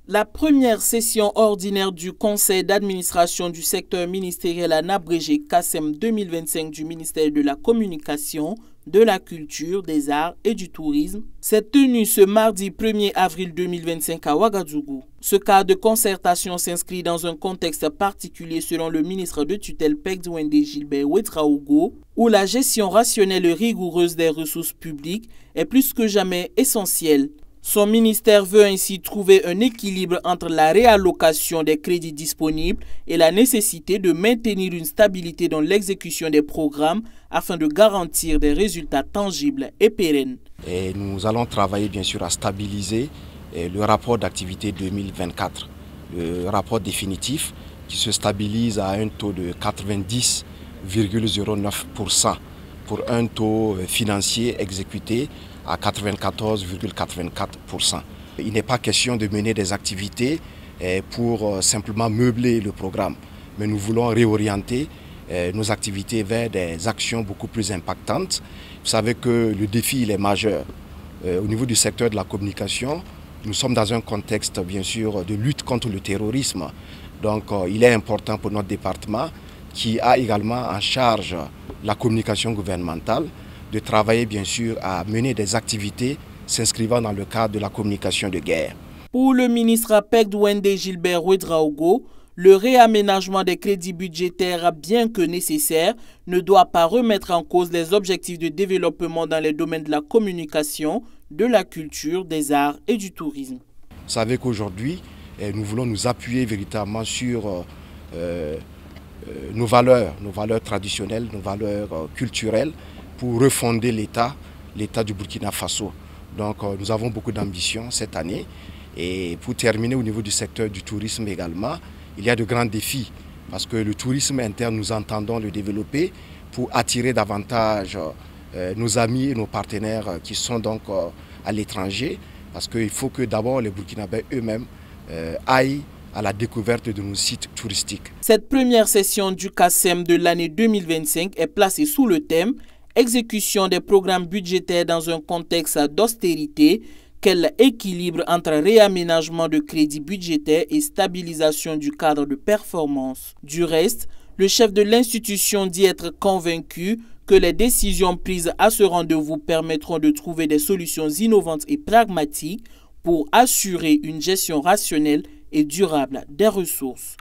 La première session ordinaire du conseil d'administration du secteur ministériel à abrégé CASEM 2025 du ministère de la Communication, de la Culture, des Arts et du Tourisme s'est tenue ce mardi 1er avril 2025 à Ouagadougou. Ce cadre de concertation s'inscrit dans un contexte particulier selon le ministre de tutelle Pegdouende Gilbert Ouedraogo, où la gestion rationnelle et rigoureuse des ressources publiques est plus que jamais essentielle. Son ministère veut ainsi trouver un équilibre entre la réallocation des crédits disponibles et la nécessité de maintenir une stabilité dans l'exécution des programmes afin de garantir des résultats tangibles et pérennes. Et nous allons travailler bien sûr à stabiliser le rapport d'activité 2024, le rapport définitif qui se stabilise à un taux de 90,09% pour un taux financier exécuté à 94,84%. Il n'est pas question de mener des activités pour simplement meubler le programme, mais nous voulons réorienter nos activités vers des actions beaucoup plus impactantes. Vous savez que le défi il est majeur. Au niveau du secteur de la communication, nous sommes dans un contexte bien sûr de lutte contre le terrorisme. Donc il est important pour notre département, qui a également en charge la communication gouvernementale, de travailler bien sûr à mener des activités s'inscrivant dans le cadre de la communication de guerre. Pour le ministre Pegdouende Gilbert Ouedraogo, le réaménagement des crédits budgétaires, bien que nécessaire, ne doit pas remettre en cause les objectifs de développement dans les domaines de la communication, de la culture, des arts et du tourisme. Vous savez qu'aujourd'hui, nous voulons nous appuyer véritablement sur nos valeurs traditionnelles, nos valeurs culturelles, pour refonder l'État du Burkina Faso. Donc nous avons beaucoup d'ambition cette année. Et pour terminer au niveau du secteur du tourisme également, il y a de grands défis. Parce que le tourisme interne, nous entendons le développer pour attirer davantage nos amis et nos partenaires qui sont donc à l'étranger. Parce qu'il faut que d'abord les Burkinabés eux-mêmes aillent à la découverte de nos sites touristiques. Cette première session du CASEM de l'année 2025 est placée sous le thème « Exécution des programmes budgétaires dans un contexte d'austérité ». Quel équilibre entre réaménagement de crédits budgétaires et stabilisation du cadre de performance? Du reste, le chef de l'institution dit être convaincu que les décisions prises à ce rendez-vous permettront de trouver des solutions innovantes et pragmatiques pour assurer une gestion rationnelle et durable des ressources.